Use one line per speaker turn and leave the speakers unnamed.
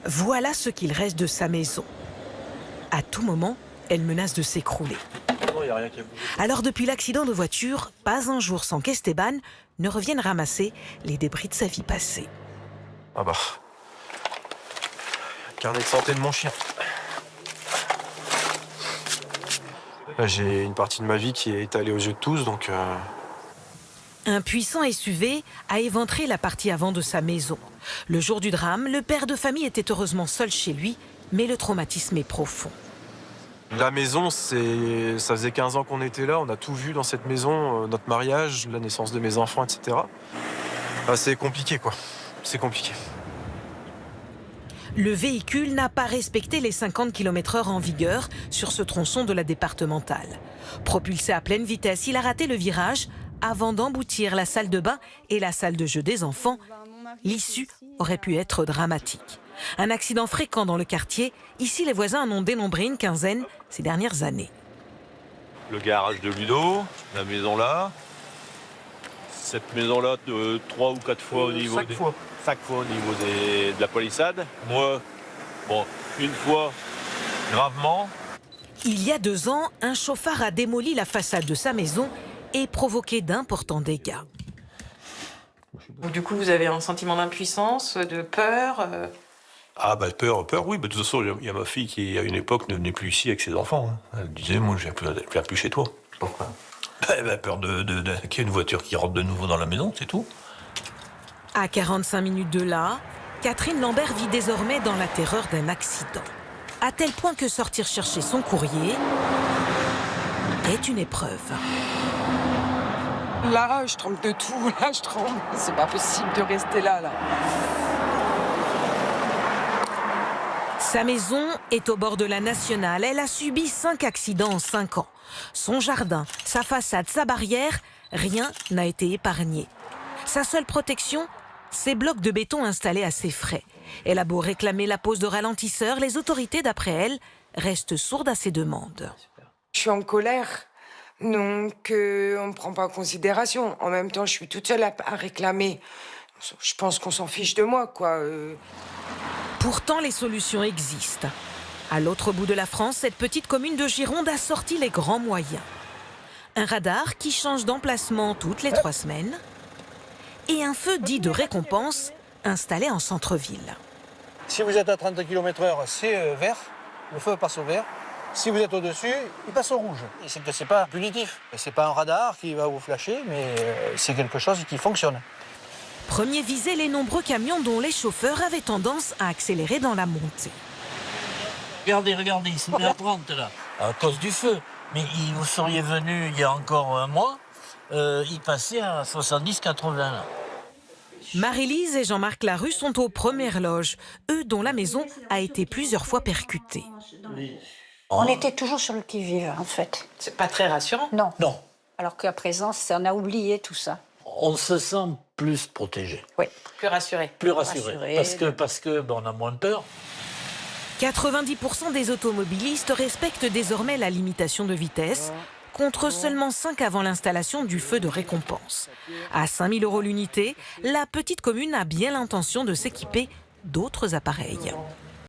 Voilà ce qu'il reste de sa maison. À tout moment, elle menace de s'écrouler. Alors depuis l'accident de voiture, pas un jour sans qu'Esteban ne revienne ramasser les débris de sa vie passée.
Ah bah, carnet de santé de mon chien. Là, j'ai une partie de ma vie qui est étalée aux yeux de tous, donc...
Un puissant SUV a éventré la partie avant de sa maison. Le jour du drame, le père de famille était heureusement seul chez lui, mais le traumatisme est profond.
La maison, ça faisait 15 ans qu'on était là, on a tout vu dans cette maison, notre mariage, la naissance de mes enfants, etc. Ah, c'est compliqué, quoi. C'est compliqué.
Le véhicule n'a pas respecté les 50 km/h en vigueur sur ce tronçon de la départementale. Propulsé à pleine vitesse, il a raté le virage avant d'emboutir la salle de bain et la salle de jeu des enfants. L'issue aurait pu être dramatique. Un accident fréquent dans le quartier. Ici, les voisins en ont dénombré une quinzaine ces dernières années.
Le garage de Ludo, la maison là. Cette maison-là, 3 ou 4 fois au niveau... 5 fois au niveau de la palissade. Moi, bon, une fois, gravement.
Il y a 2 ans, un chauffard a démoli la façade de sa maison et provoqué d'importants dégâts.
Du coup, vous avez un sentiment d'impuissance, de peur
Ah bah peur, oui. Bah, de toute façon, il y a ma fille qui, à une époque, ne venait plus ici avec ses enfants. Elle disait, moi, je viens plus chez toi. Pourquoi? Peur qu'il y ait une voiture qui rentre de nouveau dans la maison, c'est tout.
À 45 minutes de là, Catherine Lambert vit désormais dans la terreur d'un accident. À tel point que sortir chercher son courrier est une épreuve.
Là, je tremble de tout. Là, je tremble. C'est pas possible de rester là.
Sa maison est au bord de la nationale. Elle a subi 5 accidents en 5 ans. Son jardin, sa façade, sa barrière, rien n'a été épargné. Sa seule protection, ces blocs de béton installés à ses frais. Elle a beau réclamer la pose de ralentisseur, les autorités, d'après elle, restent sourdes à ses demandes.
Je suis en colère, donc on ne prend pas en considération. En même temps, je suis toute seule à réclamer. Je pense qu'on s'en fiche de moi, quoi.
Pourtant, les solutions existent. À l'autre bout de la France, cette petite commune de Gironde a sorti les grands moyens. Un radar qui change d'emplacement toutes les 3 semaines et un feu dit de récompense installé en centre-ville.
Si vous êtes à 30 km/h, c'est vert, le feu passe au vert. Si vous êtes au-dessus, il passe au rouge. C'est pas punitif. C'est pas un radar qui va vous flasher, mais c'est quelque chose qui fonctionne.
Premier visé, les nombreux camions dont les chauffeurs avaient tendance à accélérer dans la montée.
Regardez, il se met à 30 là, à cause du feu. Mais vous seriez venu il y a encore un mois, il passait à 70-80 là.
Marie-Lise et Jean-Marc Larue sont aux premières loges, eux dont la maison a été plusieurs fois percutée.
On était toujours sur le qui-vive, en fait.
C'est pas très rassurant.
Non.
Non.
Alors qu'à présent, on a oublié tout ça.
On se sent plus protégé.
Oui.
Plus rassuré.
Plus rassuré. Parce que on a moins peur.
90% des automobilistes respectent désormais la limitation de vitesse, contre seulement 5 avant l'installation du feu de récompense. À 5 000 € l'unité, la petite commune a bien l'intention de s'équiper d'autres appareils.